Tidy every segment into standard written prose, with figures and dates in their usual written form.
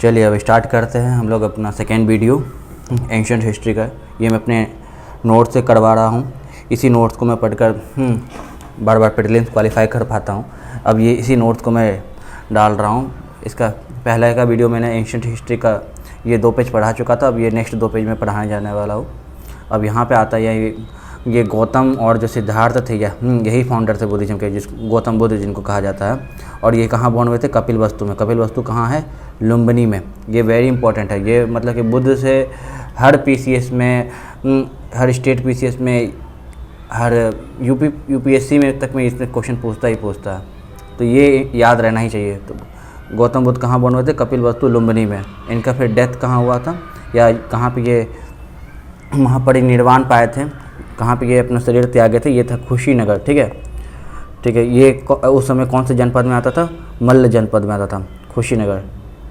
चलिए अब स्टार्ट करते हैं हम लोग अपना सेकेंड वीडियो एंशिएंट हिस्ट्री का। ये मैं अपने नोट से करवा रहा हूँ। इसी नोट्स को मैं पढ़कर बार बार प्रीलिम्स क्वालिफाई कर पाता हूँ। अब ये इसी नोट्स को मैं डाल रहा हूँ। इसका पहला का वीडियो मैंने एंशिएंट हिस्ट्री का ये 2 पेज पढ़ा चुका था। अब ये नेक्स्ट 2 पेज में पढ़ाने जाने वाला हूँ। अब यहाँ पे आता है ये गौतम और जो सिद्धार्थ थे यही फाउंडर थे बुद्धिज़्म के, जिस गौतम बुद्ध जिनको कहा जाता है। और ये कहाँ बॉर्न हुए थे? कपिलवस्तु में। कपिलवस्तु कहाँ है? लुम्बिनी में। ये वेरी इंपॉर्टेंट है। ये मतलब कि बुद्ध से हर पीसीएस में, हर स्टेट पीसीएस में, हर यूपीएससी में तक में इसमें क्वेश्चन पूछता ही पूछता है, तो ये याद रहना ही चाहिए। तो गौतम बुद्ध कहाँ बॉर्न हुए थे? कपिलवस्तु लुम्बिनी में। इनका फिर डेथ कहाँ हुआ था या कहाँ पे ये महापरिनिर्वाण पाए थे, कहाँ पे ये अपना शरीर त्यागे थे? ये था कुशीनगर। ठीक है। ये उस समय कौन से जनपद में आता था? मल्ल जनपद में आता था कुशीनगर।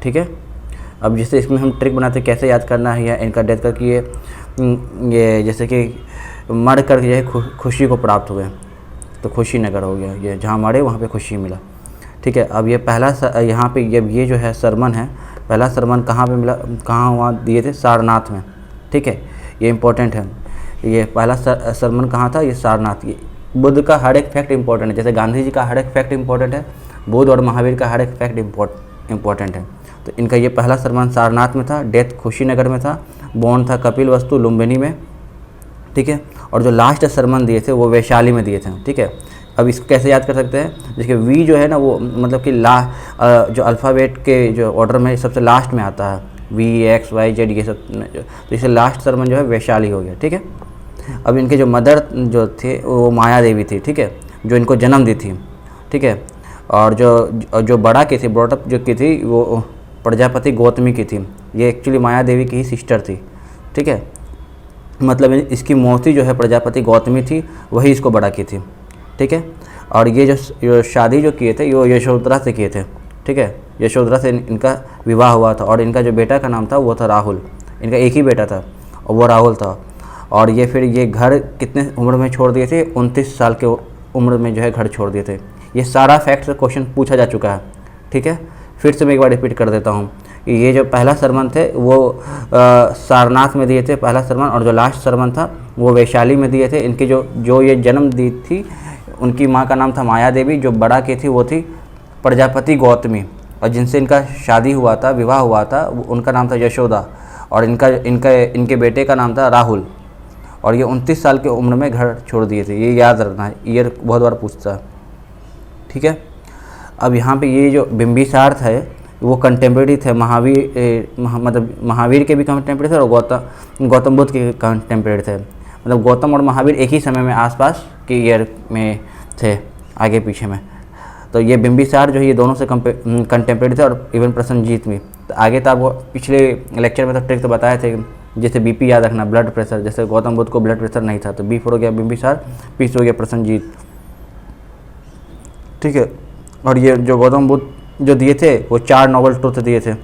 ठीक है। अब जैसे इसमें हम ट्रिक बनाते हैं कैसे याद करना है या इनका डेथ करके ये जैसे कि मर कर जो है खुशी को प्राप्त हुए, तो कुशीनगर हो गया। ये जहाँ मरे वहाँ पे खुशी मिला। ठीक है। अब ये पहला यहाँ पे ये जो है सरमन है, पहला सरमन कहाँ पे मिला, कहाँ वहाँ दिए थे? सारनाथ में। ठीक है, ये इम्पोर्टेंट है। ये पहला सरमन कहाँ था? ये सारनाथ। ये बुद्ध का हर एक फैक्ट इंपॉर्टेंट है। जैसे गांधी जी का हर एक फैक्ट इंपॉर्टेंट है, बुद्ध और महावीर का हर एक फैक्ट इंपॉर्टेंट है। तो इनका ये पहला सरमन सारनाथ में था, डेथ कुशीनगर में था, बॉर्न था कपिलवस्तु लुम्बिनी में। ठीक है। और जो लास्ट सरमन दिए थे वो वैशाली में दिए थे। ठीक है। अब इसको कैसे याद कर सकते हैं? जिसके वी जो है ना वो मतलब कि जो अल्फ़ाबेट के जो ऑर्डर में सबसे लास्ट में आता है, VXYZ ये सब, तो इसे लास्ट सरमन जो है वैशाली हो गया। ठीक है। अब इनके जो मदर जो थे वो माया देवी थी। ठीक है, जो इनको जन्म दी थी। ठीक है। और जो बड़ा की थी, ब्रॉटअप जो की थी, वो प्रजापति गौतमी की थी। ये एक्चुअली माया देवी की ही सिस्टर थी। ठीक है। मतलब इसकी मौसी जो है प्रजापति गौतमी थी, वही इसको बड़ा की थी। ठीक है। और ये जो शादी जो किए थे वो यशोधरा से किए थे। ठीक है, यशोधरा से इनका विवाह हुआ था। और इनका जो बेटा का नाम था वो था राहुल। इनका एक ही बेटा था और वो राहुल था। और ये फिर ये घर कितने उम्र में छोड़ दिए थे? 29 साल के उम्र में जो है घर छोड़ दिए थे। ये सारा फैक्ट से क्वेश्चन पूछा जा चुका है। ठीक है। फिर से मैं एक बार रिपीट कर देता हूँ। ये जो पहला सरमन थे वो सारनाथ में दिए थे पहला सरमन, और जो लास्ट सरमन था वो वैशाली में दिए थे। इनकी जो ये जन्म दी थी, उनकी माँ का नाम था माया देवी। जो बड़ा की थी वो थी प्रजापति गौतमी, और जिनसे इनका शादी हुआ था, विवाह हुआ था, उनका नाम था यशोदा। और इनके बेटे का नाम था राहुल। और ये 29 साल की उम्र में घर छोड़ दिए थे। ये याद रखना है, ईयर बहुत बार पूछता है। ठीक है। अब यहाँ पे ये जो बिंबिसार थे वो कंटेम्प्रेरी थे मतलब महावीर के भी कंटेम्प्रेरी थे और गौतम बुद्ध के कंटेम्प्रेरी थे। मतलब गौतम और महावीर एक ही समय में आसपास के ईयर में थे, आगे पीछे में। तो ये बिंबिसार जो है ये दोनों से कंटेम्प्रेरी थे, और इवन प्रसन्नजीत भी। तो आगे था वो पिछले लेक्चर में तो ट्रिक तो बताए थे, जैसे बीपी याद रखना, ब्लड प्रेशर। जैसे गौतम बुद्ध को ब्लड प्रेशर नहीं था, तो बी फोर हो गया बिंबिसार, पी से हो गया प्रसन्नजीत। ठीक है। और ये जो गौतम बुद्ध जो दिए थे वो 4 नोबल ट्रुथ दिए थे।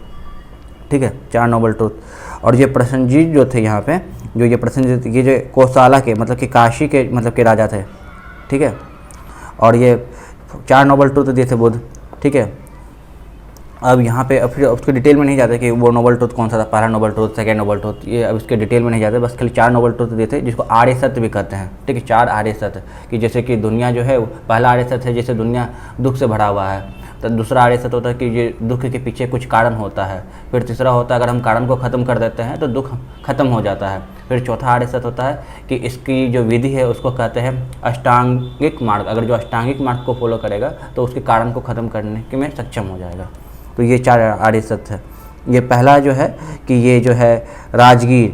ठीक है, 4 नोबल ट्रुथ। और ये प्रसन्नजीत जो थे यहाँ पे, जो ये प्रसन्नजीत ये जो कोसाला के मतलब कि काशी के मतलब के राजा थे। ठीक है। और ये 4 नोबल ट्रुथ दिए थे बुद्ध। ठीक है। अब यहाँ पे फिर उसके डिटेल में नहीं जाते कि वो नोबल ट्रुथ कौन सा था, पहला noble truth, second noble truth, ये अब इसके डिटेल में नहीं जाते। बस खाली 4 नोबल ट्रुथ दिए थे, जिसको आर्य सत्य भी कहते हैं। ठीक है, 4 आर्य सत्य, कि जैसे कि दुनिया जो है, पहला आर्य सत्य है जैसे दुनिया दुख से भरा हुआ है। तो दूसरा आर्य सत्य होता है कि ये दुख के पीछे कुछ कारण होता है। फिर तीसरा होता है अगर हम कारण को ख़त्म कर देते हैं तो दुख खत्म हो जाता है। फिर चौथा आर्य सत्य होता है कि इसकी जो विधि है उसको कहते हैं अष्टांगिक मार्ग। अगर जो अष्टांगिक मार्ग को फॉलो करेगा तो उसके कारण को ख़त्म करने में सक्षम हो जाएगा। तो ये 4 आर्य सत्य है। ये पहला जो है कि ये जो है राजगीर,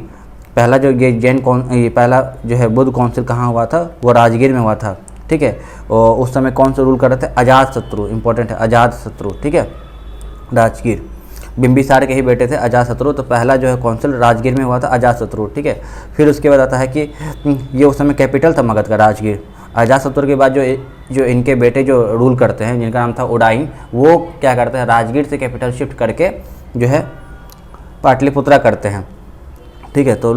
पहला जो ये ये पहला जो है बुद्ध काउंसिल कहाँ हुआ था? वो राजगीर में हुआ था। ठीक है। और उस समय कौन से रूल कर रहे थे? अजातशत्रु। इंपॉर्टेंट है, अजातशत्रु। ठीक है, राजगीर। बिंबिसार के ही बेटे थे अजातशत्रु। तो पहला जो है काउंसिल राजगीर में हुआ था, अजातशत्रु। ठीक है। फिर उसके बाद आता है कि ये उस समय कैपिटल था मगध का, राजगीर। अजातशत्रु के बाद जो इनके बेटे जो रूल करते हैं, जिनका नाम था उडाई, वो क्या करते हैं? राजगीर से कैपिटल शिफ्ट करके जो है पाटलिपुत्रा करते हैं। ठीक है। तो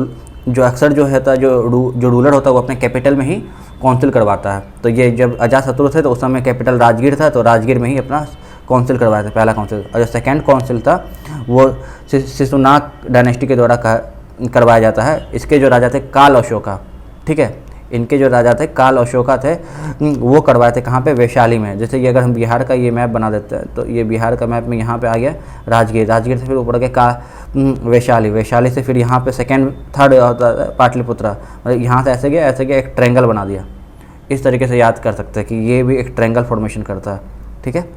जो अक्सर जो है जो रूलर होता है वो अपने कैपिटल में ही काउंसिल करवाता है। तो ये जब अजातशत्रु थे तो उस समय कैपिटल राजगीर था, तो राजगीर में ही अपना काउंसिल करवाया था, पहला काउंसिल। और जो सेकंड काउंसिल था वो शिशुनाग डायनेस्टी के द्वारा करवाया जाता है। इसके जो राजा थे काल अशोका, ठीक है, इनके जो राजा थे काल अशोका थे, वो करवाए थे कहाँ पे, वैशाली में। जैसे कि अगर हम बिहार का ये मैप बना देते हैं तो ये बिहार का मैप में यहाँ पे आ गया राजगीर, राजगीर से फिर ऊपर गया वैशाली, वैशाली से फिर यहाँ पे सेकंड थर्ड होता है पाटलिपुत्रा, मतलब यहाँ से ऐसे गया एक ट्रायंगल बना दिया। इस तरीके से याद कर सकते हैं कि ये भी एक ट्रायंगल फॉर्मेशन करता है, ठीक है।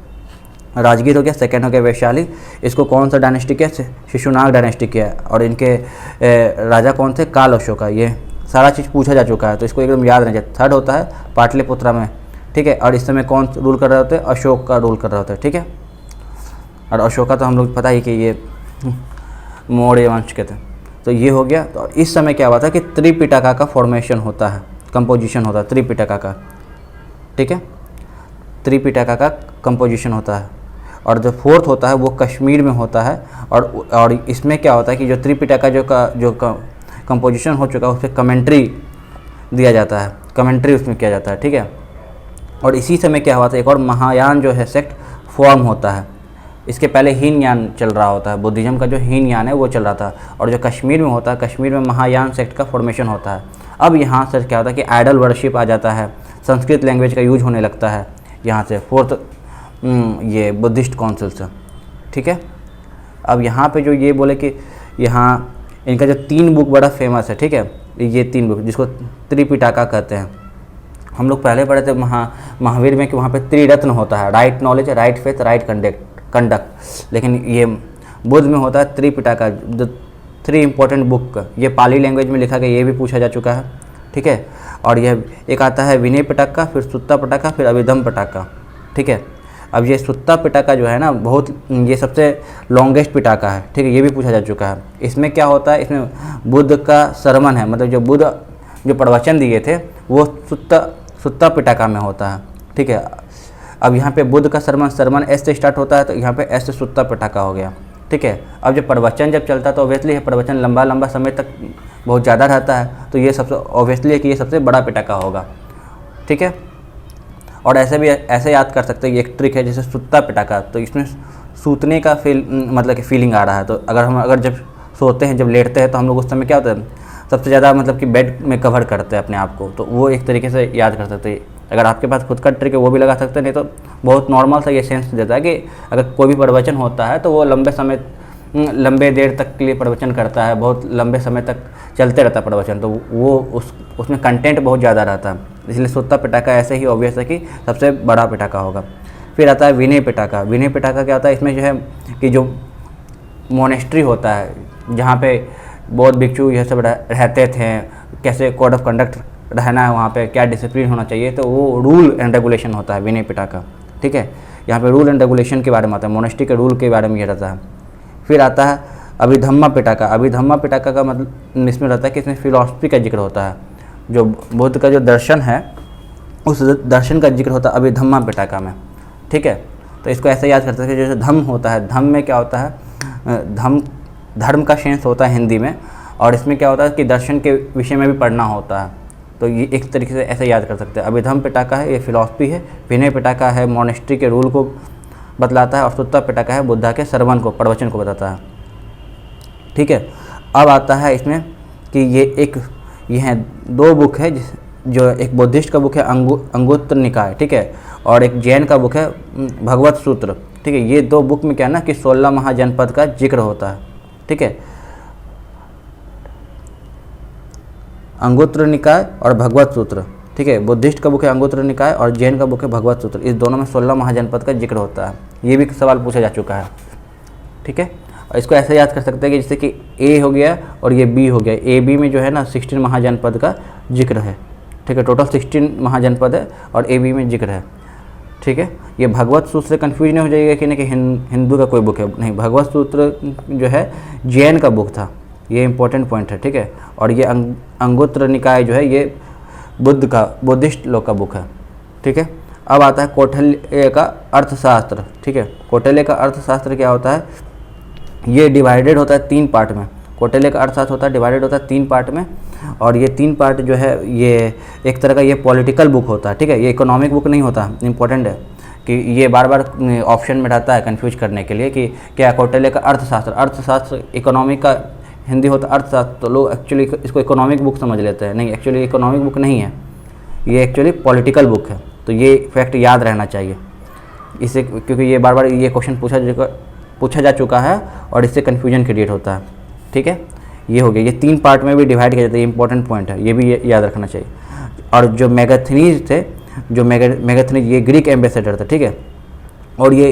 राजगीर हो गया, सेकंड हो गया वैशाली। इसको कौन सा डायनेस्टी किया, शिशुनाग डायनेस्टी किया, और इनके राजा कौन थे, काल अशोका। ये सारा चीज़ पूछा जा चुका है तो इसको एकदम याद रहना चाहिए। थर्ड होता है पाटलिपुत्रा में, ठीक है, और इस समय कौन रूल कर रहे होते हैं, अशोक का रूल कर रहे होते हैं, ठीक है। और अशोका तो हम लोग पता ही कि ये मौर्य वंश के थे। तो ये हो गया। तो इस समय क्या हुआ था कि त्रिपिटका का फॉर्मेशन होता है, कंपोजिशन होता है त्रिपिटका का, ठीक है, त्रिपिटका का कंपोजिशन होता है। और जो फोर्थ होता है वो कश्मीर में होता है। और इसमें क्या होता है कि जो त्रिपिटका जो कंपोजिशन हो चुका है उस पर कमेंट्री दिया जाता है, कमेंट्री उसमें किया जाता है, ठीक है। और इसी समय क्या हुआ था, एक और महायान जो है सेक्ट फॉर्म होता है। इसके पहले हीनयान चल रहा होता है, बुद्धिज़्म का जो हीनयान है वो चल रहा था। और जो कश्मीर में होता है, कश्मीर में महायान सेक्ट का फॉर्मेशन होता है। अब यहाँ से क्या होता है कि आइडल वर्शिप आ जाता है, संस्कृत लैंग्वेज का यूज होने लगता है यहाँ से, फोर्थ ये बुद्धिस्ट काउंसिल से, ठीक है। अब यहाँ पे जो ये बोले कि यहाँ इनका जो 3 बुक बड़ा फेमस है, ठीक है, ये 3 बुक जिसको त्रिपिटका कहते हैं। हम लोग पहले पढ़े थे महावीर में कि वहाँ पे त्रिरत्न होता है, right knowledge, right faith, right conduct. लेकिन ये बुद्ध में होता है त्रिपिटका, जो 3 इंपॉर्टेंट बुक, ये पाली लैंग्वेज में लिखा गया, ये भी पूछा जा चुका है, ठीक है। और यह एक आता है विनय पिटका, फिर सुत्ता पिटका, फिर अभिधम पिटका, ठीक है। अब ये सुत्ता पिटका जो है ना, बहुत ये सबसे लॉन्गेस्ट पिटका है, ठीक है, ये भी पूछा जा चुका है। इसमें क्या होता है, इसमें बुद्ध का सरमन है, मतलब जो बुद्ध जो प्रवचन दिए थे वो सुत्ता पिटका में होता है, ठीक है। अब यहाँ पे बुद्ध का सरमन एस से स्टार्ट होता है, तो यहाँ पे एस से सुत्ता पिटका हो गया, ठीक है। अब जो प्रवचन जब चलता है तो ऑब्वियसली प्रवचन लंबा समय तक बहुत ज़्यादा रहता है, तो ये सबसे ऑब्वियसली है कि ये सबसे बड़ा पिटका होगा, ठीक है। और ऐसे याद कर सकते हैं, एक ट्रिक है जैसे सुत्ता पिटका, तो इसमें सूतने का मतलब कि फीलिंग आ रहा है। तो अगर जब सोते हैं, जब लेटते हैं, तो हम लोग उस समय क्या होता है, सबसे ज़्यादा मतलब कि बेड में कवर करते हैं अपने आप को, तो वो एक तरीके से याद कर सकते हैं। अगर आपके पास खुद का ट्रिक है वो भी लगा सकते हैं, नहीं तो बहुत नॉर्मल सा ये सेंस देता है कि अगर कोई भी प्रवचन होता है तो वो लंबे देर तक के लिए प्रवचन करता है, बहुत लंबे समय तक चलते रहता है प्रवचन, तो वो उसमें कंटेंट बहुत ज़्यादा रहता है। इसलिए सुत्ता पिटका ऐसे ही ऑब्वियस है कि सबसे बड़ा पिटका होगा। फिर आता है विनय पिटका। विनय पिटका क्या होता है, इसमें जो है कि जो मोनेस्ट्री होता है जहाँ पे बौद्ध भिक्षु यह सब रहते थे, कैसे कोड ऑफ कंडक्ट रहना है वहाँ पे, क्या डिसिप्लिन होना चाहिए, तो वो रूल एंड रेगुलेशन होता है विनय पिटका, ठीक है। यहाँ पे रूल एंड रेगुलेशन के बारे में आता है, मोनेस्ट्री के रूल के बारे में ये रहता है। फिर आता है अभिधम्मा पिटका। अभिधम्मा पिटका का मतलब इसमें रहता है कि इसमें फिलॉसफी का जिक्र होता है, जो बुद्ध का जो दर्शन है उस दर्शन का जिक्र होता है अभिधम्मा पिटका में, ठीक है। तो इसको ऐसे याद करते हैं कि जैसे धम्म होता है, धम्म में क्या होता है, धर्म का सेंस होता है हिंदी में, और इसमें क्या होता है कि दर्शन के विषय में भी पढ़ना होता है। तो ये एक तरीके से ऐसे याद कर सकते हैं। अभिधम्म पिटका है, ये फिलॉसफी है। विनय पिटका है, मोनेस्ट्री के रूल को बतलाता है। और सुत्ता पिटका है, बुद्धा के सरमन को, प्रवचन को बताता है, ठीक है। अब आता है इसमें कि ये हैं 2 बुक है, जो एक बुद्धिस्ट का बुक है अंगुत्तर निकाय, ठीक है, और एक जैन का बुक है भगवत सूत्र, ठीक है। ये 2 बुक में क्या है ना कि 16 महाजनपद का जिक्र होता है, ठीक है। अंगुत्तर निकाय और भगवत सूत्र, ठीक है। बुद्धिस्ट का बुक है अंगुत्तर निकाय और जैन का बुक है भगवत सूत्र। इस दोनों में 16 महाजनपद का जिक्र होता है। ये भी सवाल पूछा जा चुका है, ठीक है। और इसको ऐसे याद कर सकते हैं कि जैसे कि ए हो गया और ये बी हो गया। ए बी में जो है ना 16 महाजनपद का जिक्र है, ठीक है। टोटल 16 महाजनपद है और ए बी में जिक्र है, ठीक है। ये भगवत सूत्र से कन्फ्यूज नहीं हो जाएगा कि नहीं कि हिंदू का कोई बुक है, नहीं। भगवत सूत्र जो है जैन का बुक था, ये इंपॉर्टेंट पॉइंट है, ठीक है। और ये अंगुत्तर निकाय जो है ये बुद्धिस्ट लोग का बुक है, ठीक है। अब आता है कौटिल्य का अर्थशास्त्र, ठीक है। कौटिल्य का अर्थशास्त्र क्या होता है, ये डिवाइडेड होता है 3 पार्ट में। कौटिल्य का अर्थशास्त्र होता है डिवाइडेड होता है 3 पार्ट में, और ये 3 पार्ट जो है ये एक तरह का ये पॉलिटिकल बुक होता है, ठीक है। ये इकोनॉमिक बुक नहीं होता, इंपॉर्टेंट है। कि ये बार बार ऑप्शन में रहता है कंफ्यूज करने के लिए कि क्या कौटिल्य का अर्थशास्त्र इकोनॉमी का हिंदी होता अर्थशास्त्र, तो लोग एक्चुअली इसको इकोनॉमिक बुक समझ लेते हैं। नहीं, एक्चुअली इकोनॉमिक बुक नहीं है, ये एक्चुअली पॉलिटिकल बुक है। तो ये फैक्ट याद रहना चाहिए इसे, क्योंकि ये बार बार ये क्वेश्चन पूछा जा चुका है और इससे कन्फ्यूजन क्रिएट होता है। ठीक है, ये हो गया। ये 3 पार्ट में भी डिवाइड किया जाता है, ये इंपॉर्टेंट पॉइंट है, ये भी याद रखना चाहिए। और जो मेगास्थनीज थे, जो मेगास्थनीज ये ग्रीक एम्बेसडर थे। ठीक है, और ये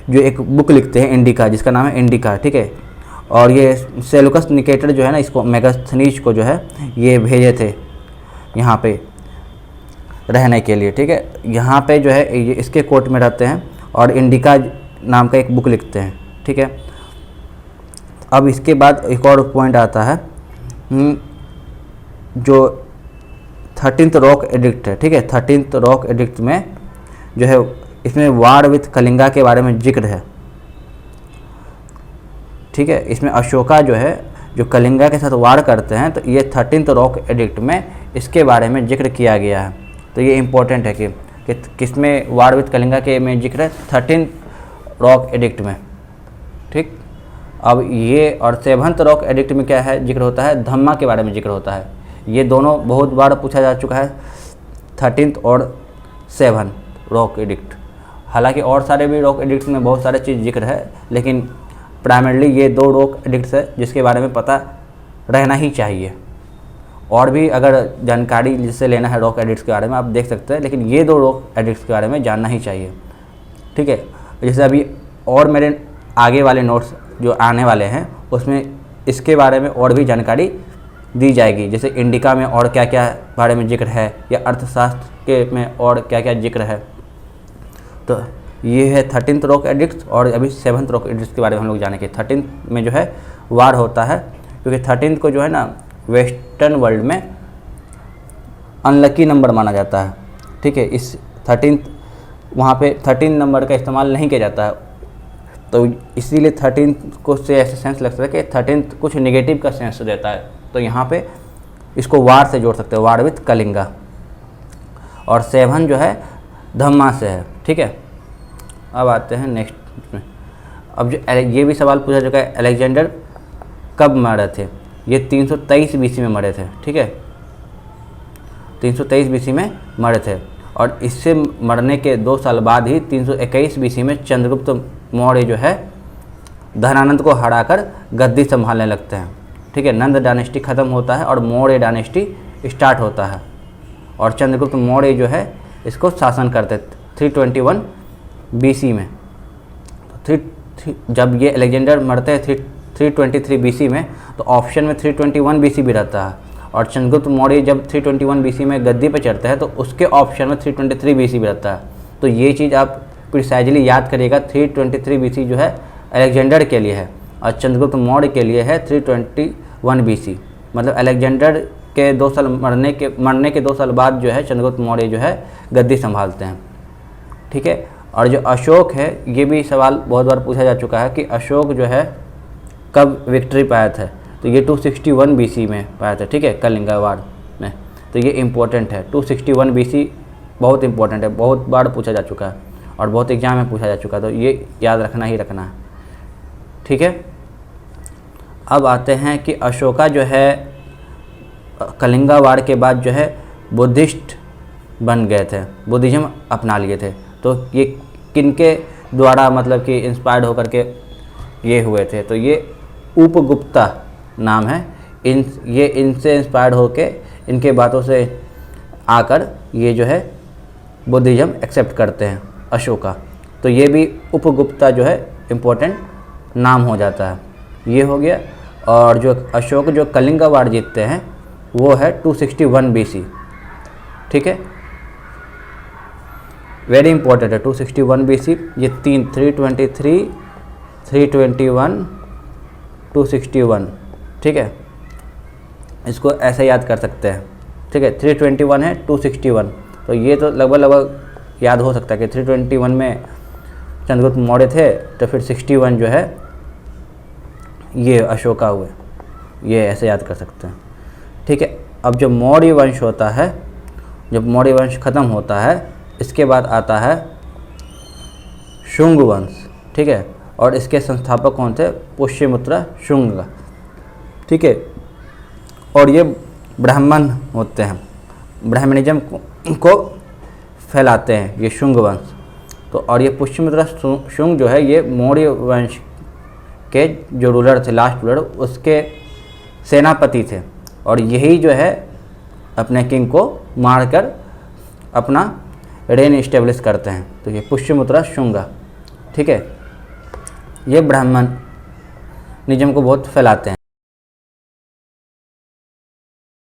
जो एक बुक लिखते हैं इंडिका, जिसका नाम है इंडिका। ठीक है, और ये सेलुकस निकेटर जो है ना, इसको मेगास्थनीज को जो है ये भेजे थे यहाँ पे रहने के लिए। ठीक है, यहाँ पे जो है ये इसके कोर्ट में रहते हैं और इंडिका नाम का एक बुक लिखते हैं। ठीक है, अब इसके बाद एक और पॉइंट आता है जो 13th रॉक एडिक्ट है। ठीक है, 13th रॉक एडिक्ट में जो है इसमें वार विथ कलिंगा के बारे में जिक्र है। ठीक है, इसमें अशोका जो है जो कलिंगा के साथ वार करते हैं, तो ये 13th रॉक एडिक्ट में इसके बारे में जिक्र किया गया है। तो ये इम्पोर्टेंट है कि किसमें वार विथ कलिंगा के में जिक्र है, 13th रॉक एडिक्ट में। ठीक, अब ये और 7th रॉक एडिक्ट में क्या है जिक्र होता है, धम्मा के बारे में जिक्र होता है। ये दोनों बहुत बार पूछा जा चुका है, 13th और 7th रॉक एडिक्ट। हालांकि और सारे भी रॉक एडिक्ट में बहुत सारे चीज़ जिक्र है, लेकिन प्राइमरली ये 2 रॉक एडिक्ट्स है जिसके बारे में पता रहना ही चाहिए। और भी अगर जानकारी जिससे लेना है रॉक एडिक्ट्स के बारे में आप देख सकते हैं, लेकिन ये 2 रॉक एडिक्ट्स के बारे में जानना ही चाहिए। ठीक है, जैसे अभी और मेरे आगे वाले नोट्स जो आने वाले हैं उसमें इसके बारे में और भी जानकारी दी जाएगी, जैसे इंडिका में और क्या क्या बारे में जिक्र है या अर्थशास्त्र के में और क्या क्या जिक्र है। तो ये है 13th रॉक एडिक्ट्स और अभी 7th रॉक एडिक्ट्स के बारे में हम लोग जानेंगे। 13th में जो है वार होता है, क्योंकि 13th को जो है ना वेस्टर्न वर्ल्ड में अनलकी नंबर माना जाता है। ठीक है, इस 13th वहाँ पे 13 नंबर का इस्तेमाल नहीं किया जाता है, तो इसीलिए 13th को से ऐसा सेंस लगता है कि 13th कुछ नेगेटिव का सेंस देता है। तो यहाँ पे इसको वार से जोड़ सकते हैं, वार विथ कलिंगा। और 7 जो है धम्मा से है। ठीक है, अब आते हैं नेक्स्ट में। अब जो ये भी सवाल पूछा चुका है, अलेक्जेंडर कब मरे थे? ये 323 BC में मरे थे। ठीक है, 323 BC में मरे थे और इससे मरने के 2 साल बाद ही 321 BC में चंद्रगुप्त मौर्य जो है धनानंद को हराकर गद्दी संभालने लगते हैं। ठीक है, नंद डायनेस्टी ख़त्म होता है और मौर्य डायनेस्टी स्टार्ट होता है और चंद्रगुप्त मौर्य जो है इसको शासन करते 321 BC में। जब ये अलेक्जेंडर मरते हैं 323 BC में, तो ऑप्शन में 321 BC भी रहता है और चंद्रगुप्त मौर्य जब 321 BC में गद्दी पर चढ़ते हैं तो उसके ऑप्शन में 323 BC भी रहता है। तो ये चीज़ आप प्रिसाइजली याद करिएगा, 323 BC जो है अलेक्जेंडर के लिए है और चंद्रगुप्त मौर्य के लिए है 321 BC। मतलब अलेक्जेंडर के 2 साल मरने के 2 साल बाद जो है चंद्रगुप्त मौर्य जो है गद्दी संभालते हैं। ठीक है, और जो अशोक है, ये भी सवाल बहुत बार पूछा जा चुका है कि अशोक जो है कब विक्ट्री पाया था, तो ये 261 BC में पाया था। ठीक है, कलिंगा वार में। तो ये इम्पोर्टेंट है, 261 BC बहुत इंपॉर्टेंट है, बहुत बार पूछा जा चुका है और बहुत एग्जाम में पूछा जा चुका है, तो ये याद रखना ही रखना है। ठीक है, अब आते हैं कि अशोका जो है कलिंगा वार के बाद जो है बुद्धिस्ट बन गए थे, बुद्धिज़्म अपना लिए थे। तो ये किनके द्वारा मतलब कि इंस्पायर्ड होकर के ये हुए थे, तो ये उपगुप्ता नाम है। ये इनसे इंस्पायर्ड होके इनके बातों से आकर ये जो है बुद्धिज़्म एक्सेप्ट करते हैं अशोका। तो ये भी उपगुप्ता जो है इम्पोर्टेंट नाम हो जाता है। ये हो गया। और जो अशोक जो कलिंगा वार जीतते हैं वो है 261 BC। ठीक है, वेरी इंपॉर्टेंट है 261 BC। ये 323, 321, 261। ठीक है, इसको ऐसे याद कर सकते हैं। ठीक है, 321 है, 261, तो ये तो लगभग याद हो सकता है कि 321 में चंद्रगुप्त मौर्य थे, तो फिर 61 जो है ये अशोका हुए, ये ऐसे याद कर सकते हैं। ठीक है, अब जब मौर्य वंश होता है, जब मौर्य वंश ख़त्म होता है, इसके बाद आता है शुंग वंश, ठीक है। और इसके संस्थापक कौन थे? पुष्यमित्र शुंग, ठीक है। और ये ब्राह्मण होते हैं, ब्राह्मणिज्म को फैलाते हैं ये शुंग वंश। तो और ये पुष्यमित्र शुंग जो है ये मौर्य वंश के जो रूलर थे, लास्ट रूलर, उसके सेनापति थे। और यही जो है अपने किंग को मारकर अपना रेन इस्टेब्लिश करते हैं। तो ये पुष्यमित्र शुंग, ठीक है, ये ब्राह्मणिज्म को बहुत फैलाते हैं।